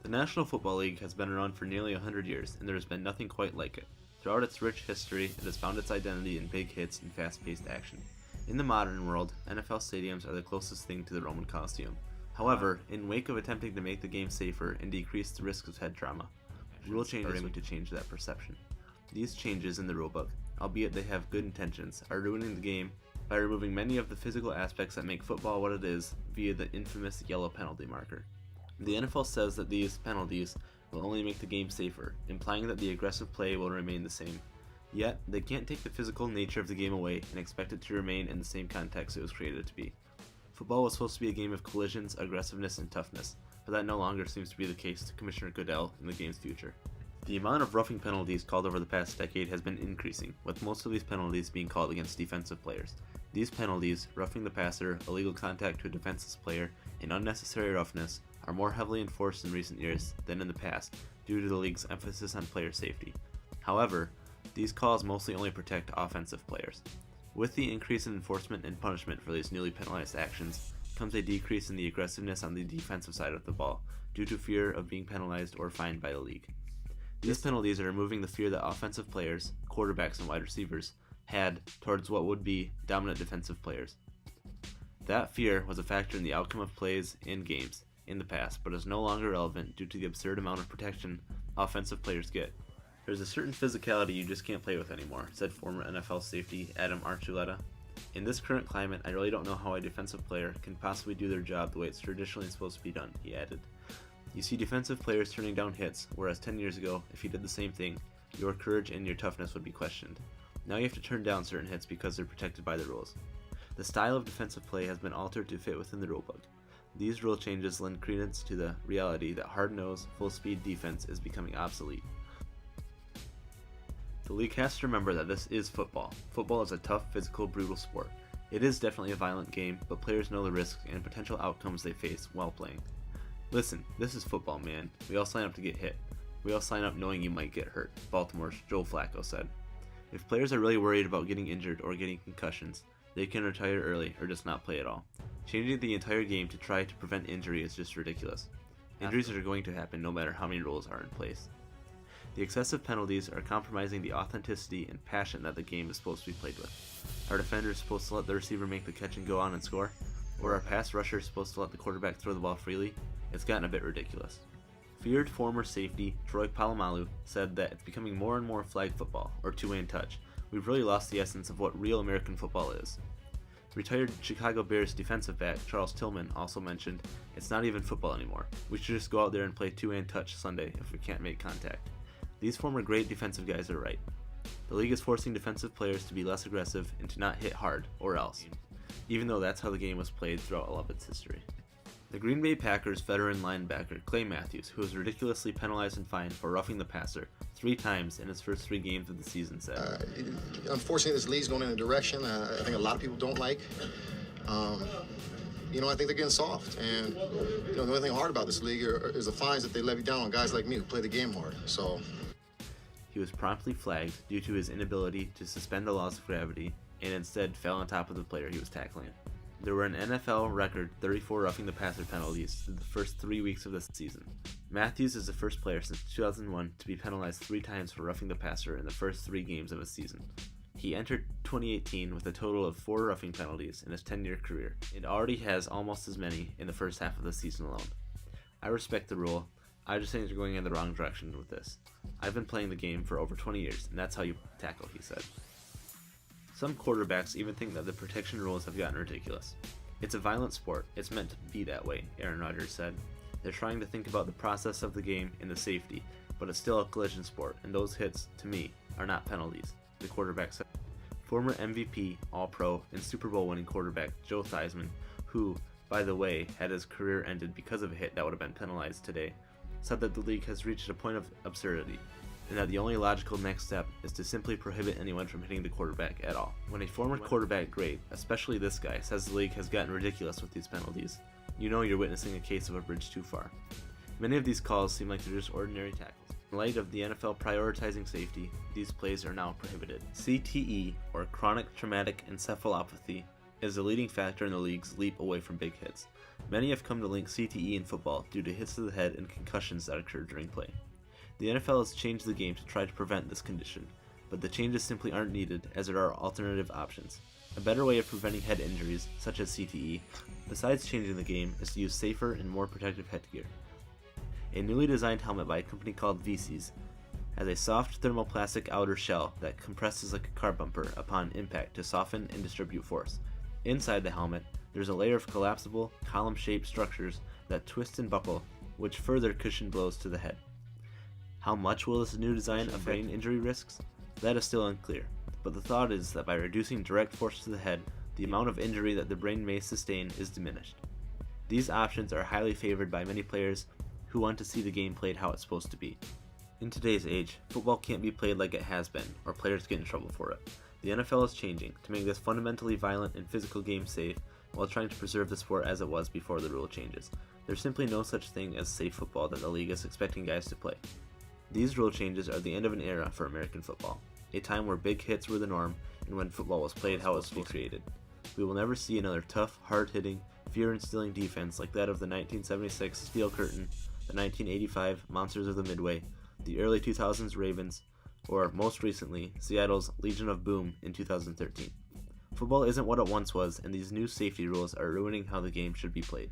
The National Football League has been around for nearly 100 years, and there has been nothing quite like it. Throughout its rich history, it has found its identity in big hits and fast-paced action. In the modern world, NFL stadiums are the closest thing to the Roman Colosseum. However, in wake of attempting to make the game safer and decrease the risk of head trauma, rule changes are aiming to change that perception. These changes in the rulebook, albeit they have good intentions, are ruining the game by removing many of the physical aspects that make football what it is via the infamous yellow penalty marker. The NFL says that these penalties will only make the game safer, implying that the aggressive play will remain the same. Yet, they can't take the physical nature of the game away and expect it to remain in the same context it was created to be. Football was supposed to be a game of collisions, aggressiveness, and toughness, but that no longer seems to be the case to Commissioner Goodell in the game's future. The amount of roughing penalties called over the past decade has been increasing, with most of these penalties being called against defensive players. These penalties, roughing the passer, illegal contact to a defenseless player, and unnecessary roughness, are more heavily enforced in recent years than in the past due to the league's emphasis on player safety. However, these calls mostly only protect offensive players. With the increase in enforcement and punishment for these newly penalized actions comes a decrease in the aggressiveness on the defensive side of the ball due to fear of being penalized or fined by the league. These penalties are removing the fear that offensive players, quarterbacks and wide receivers, had towards what would be dominant defensive players. That fear was a factor in the outcome of plays and games in the past, but is no longer relevant due to the absurd amount of protection offensive players get. There's a certain physicality you just can't play with anymore, said former NFL safety Adam Archuleta. In this current climate, I really don't know how a defensive player can possibly do their job the way it's traditionally supposed to be done, he added. You see defensive players turning down hits, whereas 10 years ago, if you did the same thing, your courage and your toughness would be questioned. Now you have to turn down certain hits because they're protected by the rules. The style of defensive play has been altered to fit within the rulebook. These rule changes lend credence to the reality that hard-nosed, full-speed defense is becoming obsolete. The league has to remember that this is football. Football is a tough, physical, brutal sport. It is definitely a violent game, but players know the risks and potential outcomes they face while playing. Listen, this is football, man. We all sign up to get hit. We all sign up knowing you might get hurt, Baltimore's Joe Flacco said. If players are really worried about getting injured or getting concussions, they can retire early or just not play at all. Changing the entire game to try to prevent injury is just ridiculous. Injuries are going to happen no matter how many rules are in place. The excessive penalties are compromising the authenticity and passion that the game is supposed to be played with. Are defenders supposed to let the receiver make the catch and go on and score? Or are pass rushers supposed to let the quarterback throw the ball freely? It's gotten a bit ridiculous. Feared former safety Troy Polamalu said that it's becoming more and more flag football, or two-way and touch. We've really lost the essence of what real American football is. Retired Chicago Bears defensive back Charles Tillman also mentioned, it's not even football anymore. We should just go out there and play two-way and touch Sunday if we can't make contact. These former great defensive guys are right. The league is forcing defensive players to be less aggressive and to not hit hard, or else, even though that's how the game was played throughout all of its history. The Green Bay Packers veteran linebacker Clay Matthews, who was ridiculously penalized and fined for roughing the passer 3 times in his first 3 games of the season, said, Unfortunately, this league's going in a direction I think a lot of people don't like. I think they're getting soft. And, the only thing hard about this league is the fines that they levy down on guys like me who play the game hard. So he was promptly flagged due to his inability to suspend the laws of gravity and instead fell on top of the player he was tackling. There were an NFL record 34 roughing the passer penalties through the first 3 weeks of the season. Matthews is the first player since 2001 to be penalized 3 times for roughing the passer in the first 3 games of a season. He entered 2018 with a total of 4 roughing penalties in his 10-year career, and already has almost as many in the first half of the season alone. I respect the rule, I just think they're going in the wrong direction with this. I've been playing the game for over 20 years, and that's how you tackle, he said. Some quarterbacks even think that the protection rules have gotten ridiculous. It's a violent sport, it's meant to be that way, Aaron Rodgers said. They're trying to think about the process of the game and the safety, but it's still a collision sport, and those hits, to me, are not penalties, the quarterback said. Former MVP, All-Pro, and Super Bowl winning quarterback Joe Theismann, who, by the way, had his career ended because of a hit that would have been penalized today, said that the league has reached a point of absurdity, and that the only logical next step is to simply prohibit anyone from hitting the quarterback at all. When a former quarterback great, especially this guy, says the league has gotten ridiculous with these penalties, you know you're witnessing a case of a bridge too far. Many of these calls seem like they're just ordinary tackles. In light of the NFL prioritizing safety, these plays are now prohibited. CTE, or chronic traumatic encephalopathy, is the leading factor in the league's leap away from big hits. Many have come to link CTE in football due to hits to the head and concussions that occur during play. The NFL has changed the game to try to prevent this condition, but the changes simply aren't needed as there are alternative options. A better way of preventing head injuries, such as CTE, besides changing the game, is to use safer and more protective headgear. A newly designed helmet by a company called VCs has a soft thermoplastic outer shell that compresses like a car bumper upon impact to soften and distribute force. Inside the helmet, there's a layer of collapsible, column-shaped structures that twist and buckle, which further cushion blows to the head. How much will this new design affect brain injury risks? That is still unclear, but the thought is that by reducing direct force to the head, the amount of injury that the brain may sustain is diminished. These options are highly favored by many players who want to see the game played how it's supposed to be. In today's age, football can't be played like it has been, or players get in trouble for it. The NFL is changing to make this fundamentally violent and physical game safe while trying to preserve the sport as it was before the rule changes. There's simply no such thing as safe football that the league is expecting guys to play. These rule changes are the end of an era for American football, a time where big hits were the norm and when football was played how it was to be created. We will never see another tough, hard-hitting, fear-instilling defense like that of the 1976 Steel Curtain, the 1985 Monsters of the Midway, the early 2000s Ravens, or most recently, Seattle's Legion of Boom in 2013. Football isn't what it once was, and these new safety rules are ruining how the game should be played.